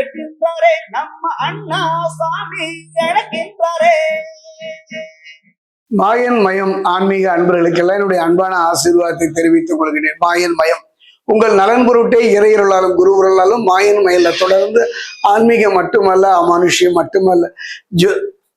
அழைக்கின்றாரே நம்ம அண்ணா சாமி அழைக்கின்றாரே. மாயன் மயம் ஆன்மீக அன்பர்களுக்கெல்லாம் என்னுடைய அன்பான ஆசீர்வாதத்தை தெரிவித்துக் கொள்கிறேன். மாயன் மயம் உங்கள் நலன் பொருட்டே இறையருளாலும் குருவருளாலும் மாயன் மயில தொடர்ந்து ஆன்மீகம் மட்டுமல்ல, அமானுஷ்யம் மட்டுமல்ல,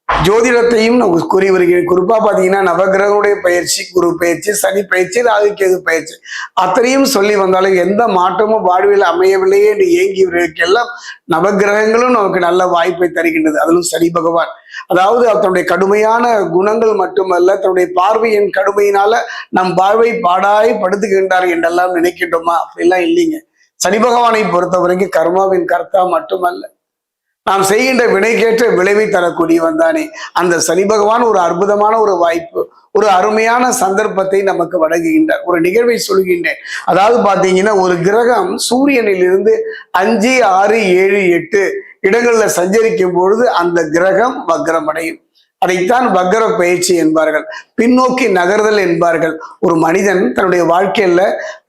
ஜோதிடத்தையும் நான் கூறி வருகிறேன். குறிப்பா பாத்தீங்கன்னா நவகிரகனுடைய பயிற்சி, குரு பயிற்சி, சனி பயிற்சி, ராகுகேது பயிற்சி அத்தனையும் சொல்லி வந்தாலும் எந்த மாற்றமும் வாழ்வில் அமையவில்லையே என்று ஏங்கியவர்களுக்கெல்லாம் நவகிரகங்களும் நமக்கு நல்ல வாய்ப்பை தருகின்றது. அதிலும் சனி பகவான், அதாவது தன்னுடைய கடுமையான குணங்கள் மட்டுமல்ல, தன்னுடைய பார்வையின் கடுமையினால நம் வாழ்வை பாடாய் படுத்துகின்றார் என்றெல்லாம் நினைக்கின்றோமா? அப்படிலாம் இல்லைங்க. சனி பகவானை பொறுத்த வரைக்கும் கர்மாவின் கர்த்தா மட்டுமல்ல, நாம் செய்கின்ற வினைக்கேற்ற விளைவை தரக்கூடியவன் தானே. அந்த சனி பகவான் ஒரு அற்புதமான ஒரு வாய்ப்பு, ஒரு அருமையான சந்தர்ப்பத்தை நமக்கு வழங்குகின்றார். ஒரு நிகழ்வை சொல்கின்றேன். அதாவது பாத்தீங்கன்னா, ஒரு கிரகம் சூரியனில் இருந்து 5, 6, 7, 8 இடங்கள்ல சஞ்சரிக்கும் பொழுது அந்த கிரகம் வக்ரம் அடையும். அதைத்தான் வக்ர பயிற்சி என்பார்கள், பின்னோக்கி நகர்தல் என்பார்கள். ஒரு மனிதன் தன்னுடைய வாழ்க்கையில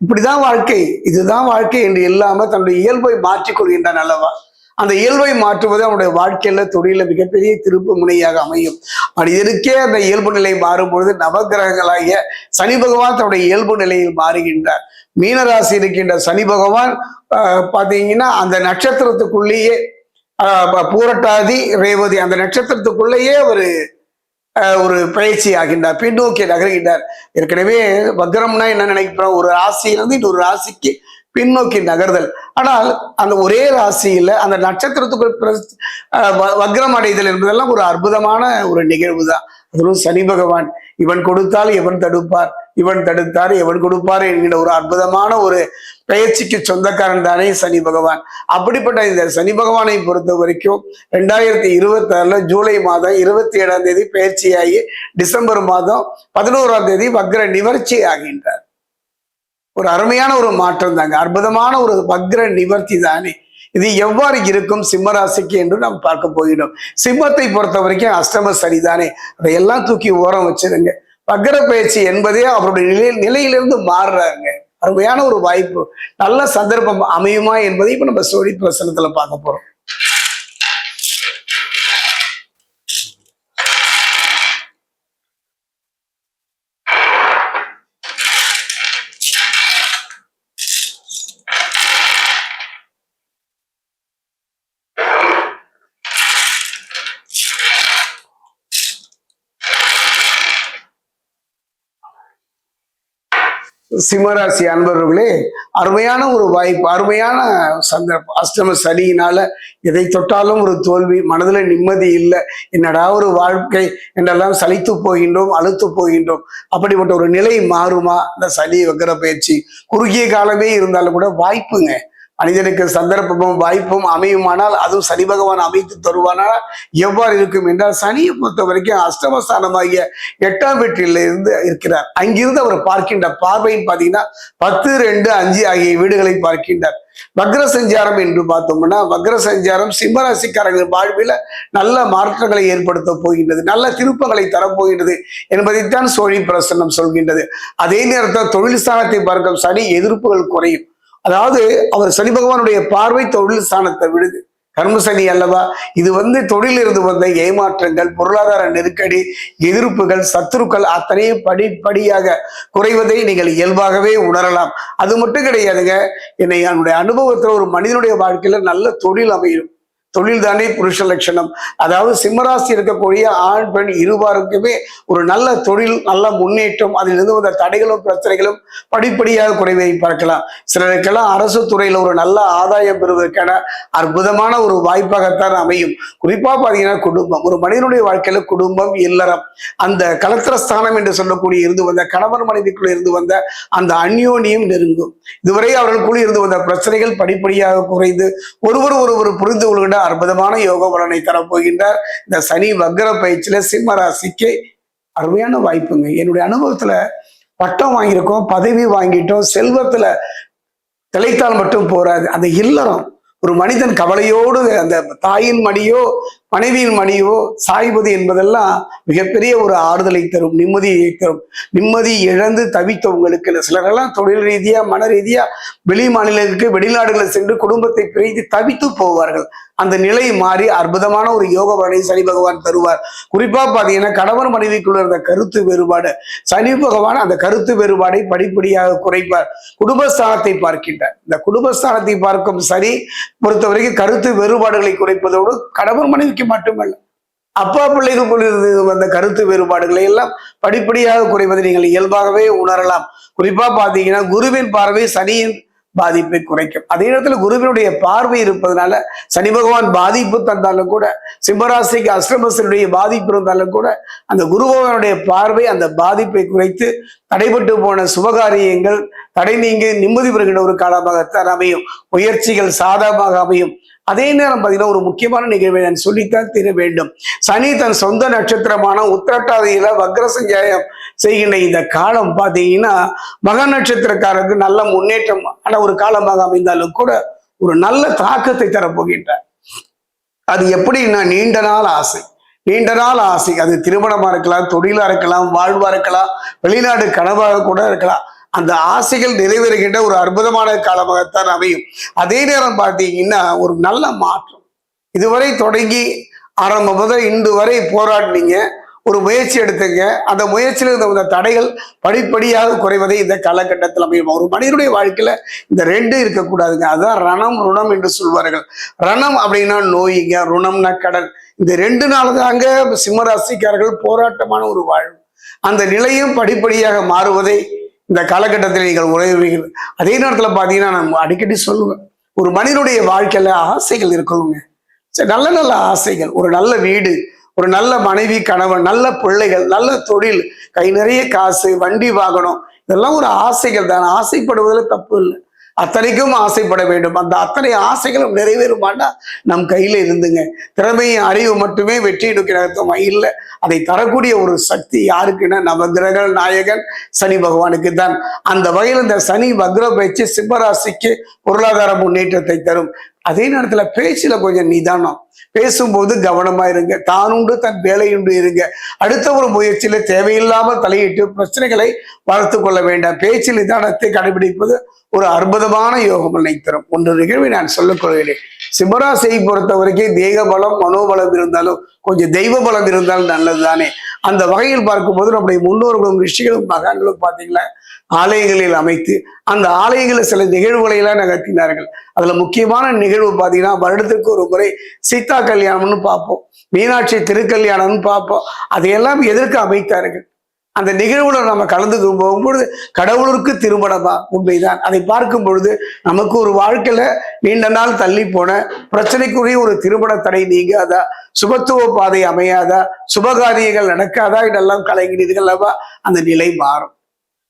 இப்படிதான் வாழ்க்கை, இதுதான் வாழ்க்கை என்று இல்லாம தன்னுடைய இயல்பை மாற்றிக் கொள்கின்றான் அல்லவா? அந்த இயல்பை மாற்றுவது அவனுடைய வாழ்க்கையில தொழில மிகப்பெரிய திருப்பு முனையாக அமையும். மனிதனுக்கே அந்த இயல்பு நிலை மாறும் பொழுது நவகிரகங்களாகிய சனி பகவான் தன்னுடைய இயல்பு நிலையில் மாறுகின்றார். மீனராசி இருக்கின்ற சனி பகவான் பாத்தீங்கன்னா அந்த நட்சத்திரத்துக்குள்ளேயே பூரட்டாதி, ரேவதி அந்த நட்சத்திரத்துக்குள்ளேயே ஒரு பயிற்சி ஆகின்றார், பின்னோக்கி நகர்கின்றார். ஏற்கனவே வக்ரம்னா என்ன நினைக்கிறோம்? ஒரு ராசியிலிருந்து இன்னொரு ராசிக்கு பின்னோக்கி நகர்தல். ஆனால் அந்த ஒரே ராசியில அந்த நட்சத்திரத்துக்குள் வக்ரம் அடைதல் என்பதெல்லாம் ஒரு அற்புதமான ஒரு நிகழ்வு தான். அதுவும் சனி பகவான், இவன் கொடுத்தால் எவன் தடுப்பார், இவன் தடுத்தார் எவன் கொடுப்பார் என்கிற ஒரு அற்புதமான ஒரு பயிற்சிக்கு சொந்தக்காரன் தானே சனி பகவான். அப்படிப்பட்ட இந்த சனி பகவானை பொறுத்த வரைக்கும் 2026 ஜூலை மாதம் 27 பயிற்சியாகி டிசம்பர் மாதம் 11 வக்ர நிவர்ச்சி ஆகின்றார். ஒரு அருமையான ஒரு மாற்றம் தாங்க, அற்புதமான ஒரு வக்ர நிவர்த்தி தானே. இது எவ்வாறு இருக்கும் சிம்மராசிக்கு என்று நாம் பார்க்க போகிறோம். சிம்மத்தை பொறுத்த வரைக்கும் அஷ்டம சனி தானே, அதையெல்லாம் தூக்கி ஓரம் வச்சிருங்க. வக்ர பயிற்சி என்பதே அவருடைய நிலையிலிருந்து மாறுறாங்க. அருமையான ஒரு வாய்ப்பு, நல்ல சந்தர்ப்பம் அமையுமா என்பதை இப்ப நம்ம சோழி பிரசனத்துல பார்க்க போறோம். சிம்மராசி அன்பர்களே, அருமையான ஒரு வாய்ப்பு, அருமையான சந்தர்ப்பம். அஷ்டம சனியினால எதை தொட்டாலும் ஒரு தோல்வி, மனதுல நிம்மதி இல்லை, என்னடா ஒரு வாழ்க்கை என்றெல்லாம் சலித்து போகின்றோம், அழுத்து போகின்றோம். அப்படிப்பட்ட ஒரு நிலை மாறுமா? இந்த சனி வக்ர பயிற்சி குறுகிய காலமே இருந்தாலும் கூட வாய்ப்புங்க. மனிதனுக்கு சந்தர்ப்பமும் வாய்ப்பும் அமையுமானால், அதுவும் சனி பகவான் அமைத்து தருவானால் எவ்வாறு இருக்கும் என்றால், சனியை பொறுத்த வரைக்கும் அஷ்டமஸ்தானமாகிய 8ஆம் வீட்டில் இருந்து இருக்கிறார். அங்கிருந்து அவர் பார்க்கின்ற பார்வைன்னு பாத்தீங்கன்னா 10, 2, 5 ஆகிய வீடுகளை பார்க்கின்றார். வக்ர சஞ்சாரம் என்று பார்த்தோம்னா, வக்ர சஞ்சாரம் சிம்மராசிக்காரர்கள் வாழ்வில் நல்ல மாற்றங்களை ஏற்படுத்த போகின்றது, நல்ல திருப்பங்களை தரப்போகின்றது என்பதைத்தான் சோழி பிரசன்னம் சொல்கின்றது. அதே நேரத்தில் தொழில் ஸ்தானத்தை பார்க்கும் சனி எதிர்ப்புகள் குறையும். அதாவது அவர் சனி பகவானுடைய பார்வை தொழில் ஸ்தானத்தை விடுது. கர்ம சனி அல்லவா இது. தொழில் இருந்து வந்த ஏமாற்றங்கள், பொருளாதார நெருக்கடி, எதிர்ப்புகள், சத்துருக்கள் அத்தனையும் படிப்படியாக குறைவதை நீங்கள் இயல்பாகவே உணரலாம். அது மட்டும் கிடையாதுங்க, என்னுடைய அனுபவத்துல ஒரு மனிதனுடைய வாழ்க்கையில நல்ல தொழில் அமையும். தொழில் தானே புருஷ லட்சணம். அதாவது சிம்மராசி இருக்கக்கூடிய ஆண் பெண் இருவாருக்குமே ஒரு நல்ல தொழில், நல்ல முன்னேற்றம், அதிலிருந்து வந்த தடைகளும் பிரச்சனைகளும் படிப்படியாக குறைவை பார்க்கலாம். சிலருக்கெல்லாம் அரசு துறையில ஒரு நல்ல ஆதாயம் பெறுவதற்கான அற்புதமான ஒரு வாய்ப்பாகத்தான் அமையும். குறிப்பா பாத்தீங்கன்னா குடும்பம், ஒரு மனிதனுடைய வாழ்க்கையில குடும்பம், இல்லறம், அந்த கலத்திரஸ்தானம் என்று சொல்லக்கூடிய இருந்து வந்த கணவன் மனைவிக்குள்ள இருந்து வந்த அந்த அந்யோன்யம் நெருங்கும். இதுவரை அவர்களுக்குள் இருந்து வந்த பிரச்சனைகள் படிப்படியாக குறைந்து ஒருவர் புரிந்து கொள்கின்ற அற்புதமான யோக பலனை தரப்போகின்றார். இந்த சனி வக்ர பயிற்சியில சிம்ம ராசிக்கு அருமையான வாய்ப்புங்க. என்னுடைய அனுபவத்துல பட்டம் வாங்கியிருக்கோம், பதவி வாங்கிட்டோம், செல்வத்துல திளைத்தால் மட்டும் போறாது. அந்த இல்லறம், ஒரு மனிதன் கவலையோடு அந்த தாயின் மடியோ மனைவியின் மடியோ சாய்வது என்பதெல்லாம் மிகப்பெரிய ஒரு ஆறுதலை தரும், நிம்மதியை தரும். நிம்மதி இழந்து தவித்தவங்களுக்கு இல்லை, சிலரெல்லாம் தொழில் ரீதியா மன ரீதியா வெளி மாநிலங்களுக்கு வெளிநாடுகளை சென்று குடும்பத்தை பிரித்து தவித்து போவார்கள். அந்த நிலை மாறி அற்புதமான ஒரு யோக பலனை சனி பகவான் தருவார். குறிப்பா பாத்தீங்கன்னா கணவன் மனைவிக்குள்ள இருந்த கருத்து வேறுபாடு சனி பகவான் அந்த கருத்து வேறுபாடை படிப்படியாக குறைப்பார். குடும்பஸ்தானத்தை பார்க்கின்றார். இந்த குடும்பஸ்தானத்தை பார்க்கும் சனி பொறுத்தவரைக்கும் கருத்து வேறுபாடுகளை குறைப்பதோடு கணவன் மனைவிக்கு மட்டுமல்ல அப்பா பிள்ளைகளுக்குள் இருந்து வந்த கருத்து வேறுபாடுகளை எல்லாம் படிப்படியாக குறைவதை நீங்கள் இயல்பாகவே உணரலாம். குறிப்பா பாத்தீங்கன்னா குருவின் பார்வை சனியின் பாதிப்பை குறைக்கும். அதே நேரத்தில் குருவினுடைய பார்வை இருப்பதனால சனி பகவான் பாதிப்பு தந்தாலும் கூட சிம்மராசிக்கு அஷ்டமசனுடைய பாதிப்பு இருந்தாலும் கூட அந்த குரு பகவானுடைய பார்வை அந்த பாதிப்பை குறைத்து தடைபட்டு போன சுபகாரியங்கள் தடை நீங்கி நிம்மதி பெறுகின்ற ஒரு காலமாகத்தான் அமையும். முயற்சிகள் சாதகமாக அமையும். அதே நேரம் பார்த்தீங்கன்னா ஒரு முக்கியமான நிகழ்வை நான் சொல்லித்தான் தீர வேண்டும். சனி தன் சொந்த நட்சத்திரமான உத்திரட்டாதியில வக்ர சஞ்சாரம் செய்கின்ற இந்த காலம் பார்த்தீங்கன்னா மக நட்சத்திரக்காரருக்கு நல்ல முன்னேற்றம் ஆன ஒரு காலமாக அமைந்தாலும் கூட ஒரு நல்ல தாக்கத்தை தரப்போகின்றார். அது எப்படின்னா நீண்ட நாள் ஆசை அது திருமணமா இருக்கலாம், தொழிலா இருக்கலாம், வாழ்வா இருக்கலாம், வெளிநாடு கனவாக கூட இருக்கலாம். அந்த ஆசைகள் நிறைவேறுகின்ற ஒரு அற்புதமான காலமாகத்தான் அமையும். அதே நேரம் பார்த்தீங்கன்னா ஒரு நல்ல மாற்றம் இதுவரை தொடங்கி ஆரம்பம் முதல் இன்று வரை போராடினீங்க, ஒரு முயற்சி எடுத்துங்க. அந்த முயற்சியில் இருந்த தடைகள் படிப்படியாக குறைவதை இந்த காலகட்டத்தில் அமையும். ஒரு மனிதனுடைய வாழ்க்கையில இந்த ரெண்டு இருக்கக்கூடாதுங்க. அதுதான் ரணம் ருணம் என்று சொல்வார்கள். ரணம் அப்படின்னா நோய்ங்க, ருணம்னா கடன். இந்த ரெண்டு நாள் தாங்க சிம்மராசிக்காரர்கள் போராட்டமான ஒரு வாழ்வு. அந்த நிலையும் படிப்படியாக மாறுவதை இந்த காலகட்டத்தில் நீங்கள் உணர்வீர்கள். அதே நேரத்தில் பார்த்தீங்கன்னா நான் அடிக்கடி சொல்லுவேன், ஒரு மனிதனுடைய வாழ்க்கையில ஆசைகள் இருக்கணுங்க. நல்ல நல்ல ஆசைகள், ஒரு நல்ல வீடு, ஒரு நல்ல மனைவி கணவன், நல்ல பிள்ளைகள், நல்ல தொழில், கை நிறைய காசு, வண்டி வாங்கணும், இதெல்லாம் ஒரு ஆசைகள் தான். ஆசைப்படுவதில் தப்பு இல்லை. அத்தனைக்கும் ஆசைப்பட வேண்டும். அந்த அத்தனை ஆசைகளும் நிறைவேறுமாண்டா நம் கையில இருந்துங்க. திறமையும் அறிவு மட்டுமே வெற்றி எடுக்கிற இல்லை. அதை தரக்கூடிய ஒரு சக்தி யாருக்குன்னா நவகிரக நாயகன் சனி பகவானுக்கு தான். அந்த வகையில் இந்த சனி வக்ர பயிற்சி சிம்மராசிக்கு பொருளாதார முன்னேற்றத்தை தரும். அதே நேரத்துல பேச்சுல கொஞ்சம் நிதானம், பேசும்போது கவனமா இருங்க. தானுண்டு தன் வேலையுண்டு இருங்க. அடுத்த ஒரு முயற்சியில தேவையில்லாமல் தலையிட்டு பிரச்சனைகளை வளர்த்து கொள்ள வேண்டாம். பேச்சில் நிதானத்தை கடைபிடிப்பது ஒரு அற்புதமான யோகம் தரும். ஒன்று நிகழ்வை நான் சொல்லிக் கொள்கிறேன். சிம்மராசியை பொறுத்த வரைக்கும் தேக பலம் மனோபலம் இருந்தாலும் கொஞ்சம் தெய்வ பலம் இருந்தாலும் நல்லது தானே. அந்த வகையில் பார்க்கும்போது நம்முடைய முன்னோர்களும் ரிஷிகளும் மகான்களும் பார்த்தீங்களா ஆலயங்களில் அமைத்து அந்த ஆலயங்களில் சில நிகழ்வுகளை எல்லாம் நகர்த்தினார்கள். அதுல முக்கியமான நிகழ்வு பார்த்தீங்கன்னா வருடத்திற்கு ஒரு முறை சீதா கல்யாணம்னு பார்ப்போம், மீனாட்சி திருக்கல்யாணம்னு பார்ப்போம். அதையெல்லாம் எதற்கு அமைத்தார்கள்? அந்த நிகழ்வுல நம்ம கலந்து போகும்பொழுது கடவுளுக்கு திருமணமா உண்மைதான். அதை பார்க்கும் பொழுது நமக்கு ஒரு வாழ்க்கையில நீண்ட நாள் தள்ளி போன பிரச்சனைக்குரிய ஒரு திருமண தடை நீங்காதா, சுபத்துவ பாதை அமையாதா, சுபகாரியங்கள் நடக்காதா, இதெல்லாம் கலைஞர்கள் அல்லவா அந்த நிலை மாறும்.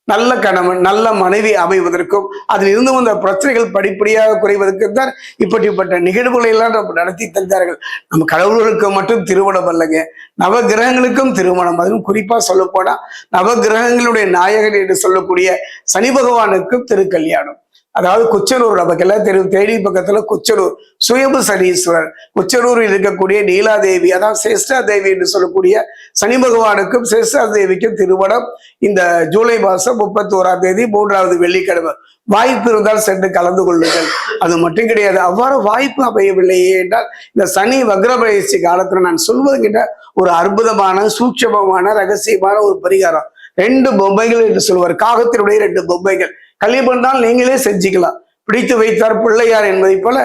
நல்ல கணவன் நல்ல மனைவி அமைவதற்கும் அதில் இருந்து வந்த பிரச்சனைகள் படிப்படியாக குறைவதற்கு தான் இப்படிப்பட்ட நிகழ்வுகளை எல்லாம் நம்ம நடத்தி தந்தார்கள். நம்ம கடவுள்களுக்கு மட்டும் திருமணம் அல்லங்க, நவ கிரகங்களுக்கும் திருமணம். அதுவும் குறிப்பா சொல்ல போனா நவ கிரகங்களுடைய நாயகன் என்று சொல்லக்கூடிய சனி பகவானுக்கும் திருக்கல்யாணம். அதாவது குச்சனூர், நமக்கெல்லாம் தெரியும், தேனி பக்கத்துல குச்சனூர் சுயம்பு சனீஸ்வரர், குச்சனூரில் இருக்கக்கூடிய நீலாதேவி, அதாவது சேஷ்டா தேவி என்று சொல்லக்கூடிய சனி பகவானுக்கும் சேஷ்டா தேவிக்கும் திருமணம் இந்த ஜூலை மாசம் 31ஆம் தேதி 3வது வெள்ளிக்கிழமை. வாய்ப்பு இருந்தால் சென்று கலந்து கொள்ளுங்கள். அது மட்டும் கிடையாது, அவ்வாறு வாய்ப்பு அமையவில்லையே என்றால் இந்த சனி வக்ர பயிற்சி காலத்துல நான் சொல்வதுகிட்ட ஒரு அற்புதமான சூட்சமமான ரகசியமான ஒரு பரிகாரம். 2 பொம்மைகள் என்று சொல்வார், காகத்தினுடைய 2 பொம்மைகள். கல்வி பண்ணால் நீங்களே செஞ்சுக்கலாம். பிடித்து வைத்தார் பிள்ளையார் என்பதை போல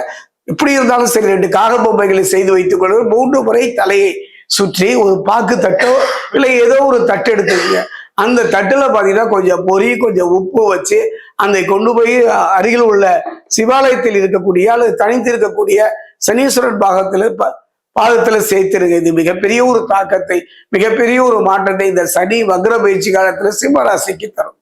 எப்படி இருந்தாலும் சரி 2 காக பொம்மைகளை செய்து வைத்துக் கொள்வது. 3 முறை தலையை சுற்றி ஒரு பாக்கு தட்டோ இல்லை ஏதோ ஒரு தட்டு எடுத்துக்கங்க. அந்த தட்டுல பாத்தீங்கன்னா கொஞ்சம் பொறி கொஞ்சம் உப்பு வச்சு அந்த கொண்டு போய் அருகில் உள்ள சிவாலயத்தில் இருக்கக்கூடிய அல்லது தனித்து இருக்கக்கூடிய சனீஸ்வரன் பாதத்துல சேர்த்திருங்க. இது மிகப்பெரிய ஒரு தாக்கத்தை, மிகப்பெரிய ஒரு மாற்றத்தை இந்த சனி வக்ர பயிற்சி காலத்துல சிம்மராசிக்கு தரும்.